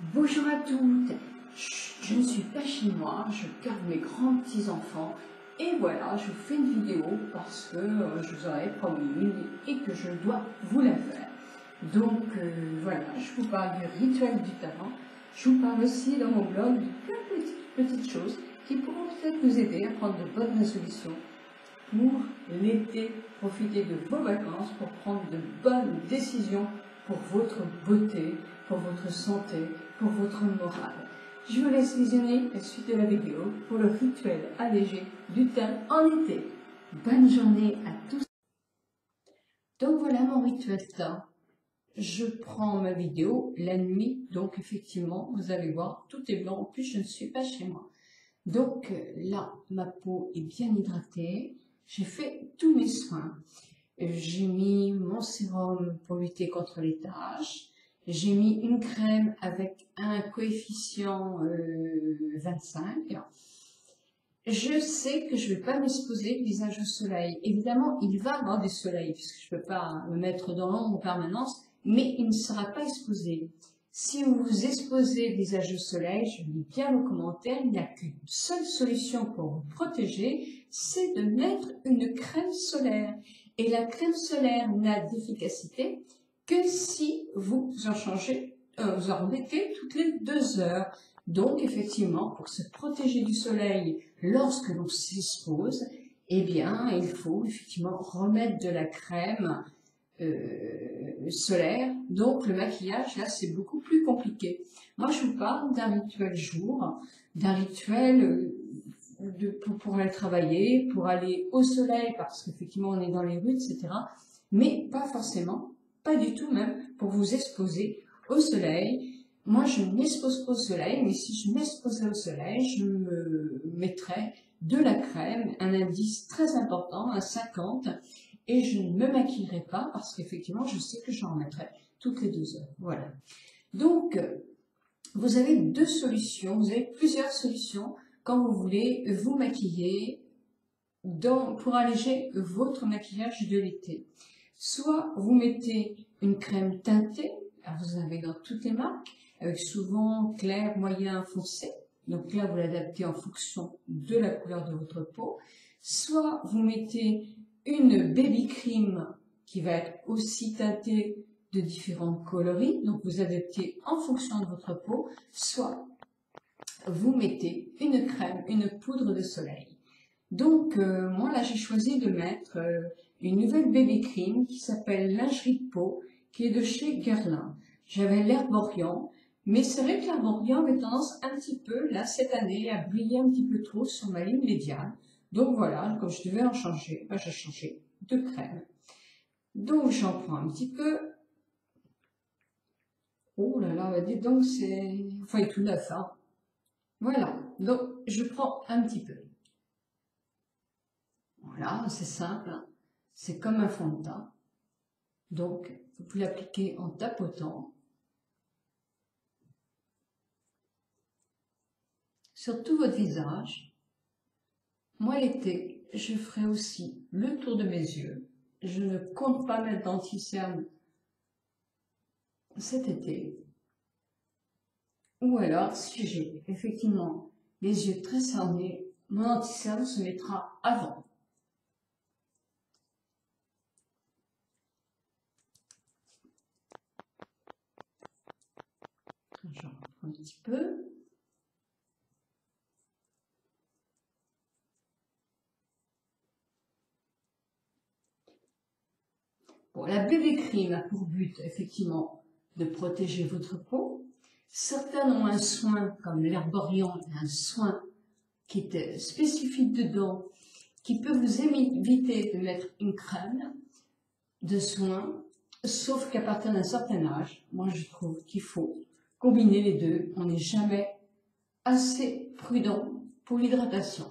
Bonjour à toutes, je ne suis pas chez moi, je garde mes grands petits-enfants et voilà, je vous fais une vidéo parce que je vous en avais promis une et que je dois vous la faire. Donc voilà, je vous parle du rituel du talent, je vous parle aussi dans mon blog de plein de petites choses qui pourront peut-être vous aider à prendre de bonnes résolutions pour l'été, profiter de vos vacances pour prendre de bonnes décisions pour votre beauté, pour votre santé, pour votre morale. Je vous laisse visionner la suite de la vidéo pour le rituel allégé du teint en été. Bonne journée à tous. Donc voilà mon rituel teint. Je prends ma vidéo la nuit, donc effectivement, vous allez voir, tout est blanc. En plus, je ne suis pas chez moi. Donc là, ma peau est bien hydratée. J'ai fait tous mes soins. J'ai mis mon sérum pour lutter contre les taches. J'ai mis une crème avec un coefficient 25. Je sais que je ne vais pas m'exposer le visage au soleil. Évidemment, il va y avoir du soleil, puisque je ne peux pas me mettre dans l'ombre en permanence, mais il ne sera pas exposé. Si vous vous exposez le visage au soleil, je vous dis bien vos commentaires, il n'y a qu'une seule solution pour vous protéger, c'est de mettre une crème solaire. Et la crème solaire n'a d'efficacité que si vous en changez, vous en remettez toutes les 2 heures. Donc, effectivement, pour se protéger du soleil lorsque l'on s'expose, eh bien, il faut effectivement remettre de la crème solaire. Donc, le maquillage, là, c'est beaucoup plus compliqué. Moi, je vous parle d'un rituel jour, d'un rituel pour aller travailler, pour aller au soleil, parce qu'effectivement, on est dans les rues, etc. Mais pas forcément, pas du tout même, pour vous exposer au soleil. Moi, je ne m'expose pas au soleil, mais si je m'exposais au soleil, je me mettrais de la crème, un indice très important, à 50, et je ne me maquillerai pas parce qu'effectivement, je sais que j'en mettrai toutes les 2 heures. Voilà. Donc, vous avez 2 solutions, vous avez plusieurs solutions quand vous voulez vous maquiller pour alléger votre maquillage de l'été. Soit vous mettez une crème teintée, alors vous en avez dans toutes les marques, avec souvent clair, moyen, foncé. Donc là, vous l'adaptez en fonction de la couleur de votre peau. Soit vous mettez une baby cream qui va être aussi teintée de différents coloris. Donc vous adaptez en fonction de votre peau. Soit vous mettez une crème, une poudre de soleil. Donc moi là, j'ai choisi de mettre une nouvelle baby cream qui s'appelle Lingerie de peau, qui est de chez Guerlain. J'avais l'Herborian, mais c'est vrai que l'Herborian avait tendance un petit peu, là, cette année, à briller un petit peu trop sur ma ligne médiane. Donc voilà, comme je devais en changer, ben, j'ai changé de crème. Donc j'en prends un petit peu. Oh là là, dis donc, c'est... Enfin, il est tout neuf, hein. Voilà, donc je prends un petit peu. Voilà, c'est simple, hein. C'est comme un fond de teint. Donc, vous l'appliquez en tapotant sur tout votre visage. Moi, l'été, je ferai aussi le tour de mes yeux. Je ne compte pas mettre d'anti-cerne cet été. Ou alors, si j'ai effectivement les yeux très cernés, mon anti-cerne se mettra avant. J'en reprends un petit peu. Bon, la BB Cream a pour but, effectivement, de protéger votre peau. Certains ont un soin, comme l'Herborian, un soin qui est spécifique dedans, qui peut vous éviter de mettre une crème de soin, sauf qu'à partir d'un certain âge, moi je trouve qu'il faut combiner les deux. On n'est jamais assez prudent pour l'hydratation.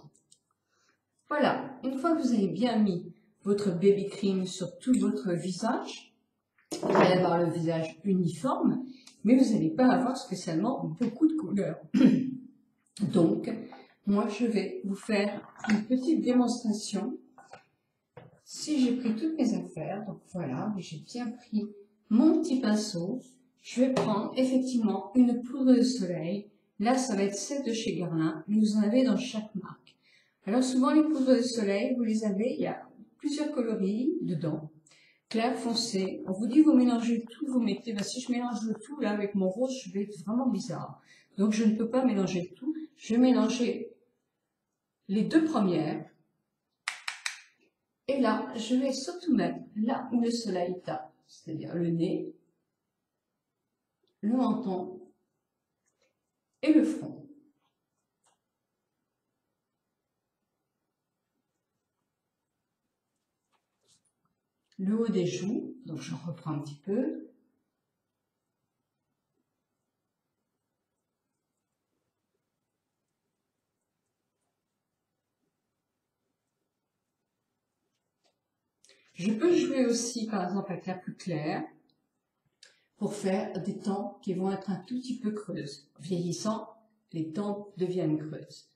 Voilà, une fois que vous avez bien mis votre baby cream sur tout votre visage, vous allez avoir le visage uniforme, mais vous n'allez pas avoir spécialement beaucoup de couleurs. Donc, moi je vais vous faire une petite démonstration. Si j'ai pris toutes mes affaires, donc voilà, j'ai bien pris mon petit pinceau, je vais prendre effectivement une poudre de soleil. Là, ça va être celle de chez Guerlain, mais vous en avez dans chaque marque. Alors souvent, les poudres de soleil, vous les avez, il y a plusieurs coloris dedans. Clair, foncé. On vous dit, vous mélangez tout, vous mettez, ben, si je mélange le tout, là, avec mon rose, je vais être vraiment bizarre. Donc, je ne peux pas mélanger le tout. Je vais mélanger les deux premières. Et là, je vais surtout mettre là où le soleil tape, c'est-à-dire le nez, le menton et le front. Le haut des joues, donc j'en reprends un petit peu. Je peux jouer aussi, par exemple, avec la plus claire, pour faire des tempes qui vont être un tout petit peu creuses. Vieillissant, les tempes deviennent creuses.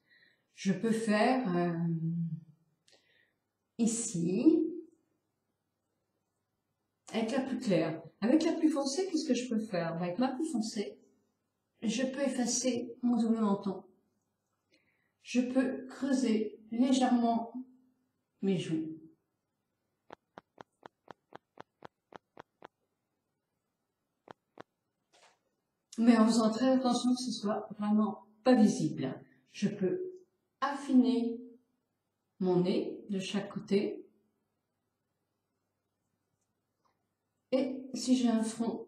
Je peux faire ici, avec la plus claire. Avec la plus foncée, qu'est-ce que je peux faire? Avec ma plus foncée, je peux effacer mon double menton. Je peux creuser légèrement mes joues. Mais en faisant très attention que ce soit vraiment pas visible. Je peux affiner mon nez de chaque côté. Et si j'ai un front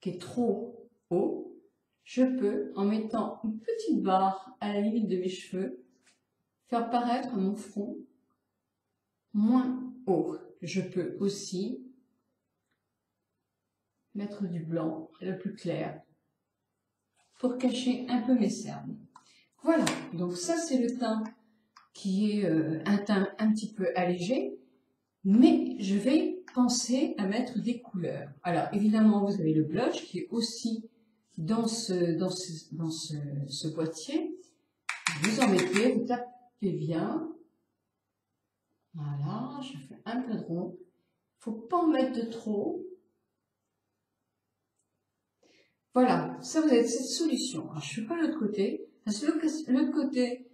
qui est trop haut, je peux, en mettant une petite barre à la limite de mes cheveux, faire paraître mon front moins haut. Je peux aussi mettre du blanc, le plus clair, pour cacher un peu mes cernes. Voilà, donc ça c'est le teint qui est un teint un petit peu allégé, mais je vais penser à mettre des couleurs. Alors évidemment vous avez le blush qui est aussi dans ce boîtier. Vous en mettez, vous tapez bien. Voilà, je fais un peu de rond. Il ne faut pas en mettre de trop. Voilà, ça vous avez cette solution. Alors, je ne fais pas l'autre côté, parce que l'autre côté,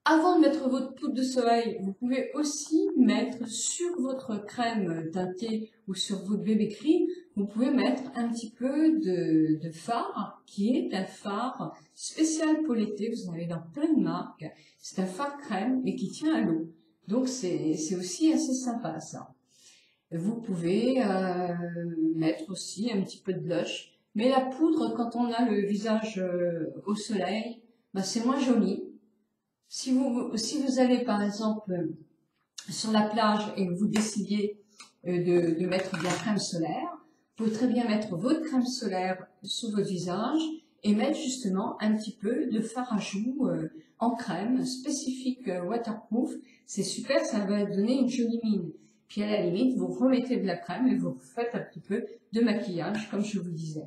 avant de mettre votre poudre de soleil, vous pouvez aussi mettre sur votre crème teintée ou sur votre bébé cream, vous pouvez mettre un petit peu de fard, qui est un fard spécial pour l'été, vous en avez dans plein de marques. C'est un fard crème, mais qui tient à l'eau. Donc c'est aussi assez sympa ça. Vous pouvez mettre aussi un petit peu de blush. Mais la poudre, quand on a le visage au soleil, bah, c'est moins joli. Si vous allez par exemple sur la plage et que vous décidiez de mettre de la crème solaire, vous pouvez très bien mettre votre crème solaire sur votre visage et mettre justement un petit peu de fard à joues en crème spécifique waterproof. C'est super, ça va donner une jolie mine. Puis à la limite, vous remettez de la crème et vous faites un petit peu de maquillage, comme je vous disais.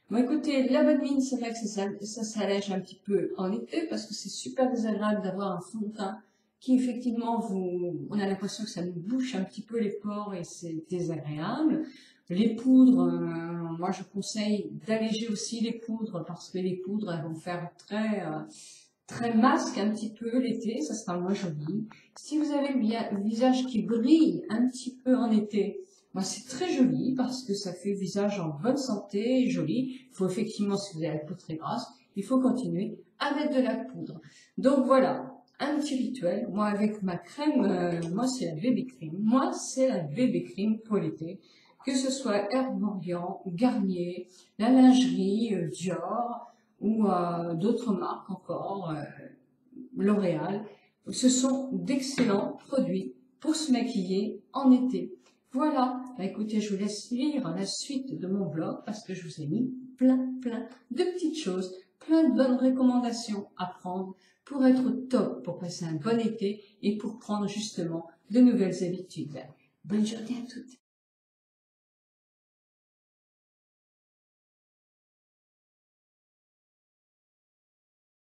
Bon, écoutez, la bonne mine, c'est vrai que ça s'allège un petit peu en été parce que c'est super désagréable d'avoir un fond de teint qui, effectivement, on a l'impression que ça nous bouche un petit peu les pores et c'est désagréable. Les poudres, moi, je conseille d'alléger aussi les poudres parce que les poudres, elles vont faire très masque un petit peu l'été, ça sera moins joli. Si vous avez le visage qui brille un petit peu en été, ben c'est très joli parce que ça fait visage en bonne santé et joli. Il faut effectivement, si vous avez la peau très grasse, il faut continuer à mettre de la poudre. Donc voilà, un petit rituel. Moi avec ma crème, moi c'est la bébé cream. Moi c'est la bébé cream pour l'été. Que ce soit Herborian, Garnier, la lingerie, Dior, ou d'autres marques encore, L'Oréal. Ce sont d'excellents produits pour se maquiller en été. Voilà, bah écoutez, je vous laisse lire la suite de mon blog parce que je vous ai mis plein de petites choses, plein de bonnes recommandations à prendre pour être au top, pour passer un bon été et pour prendre justement de nouvelles habitudes. Bonne journée à toutes.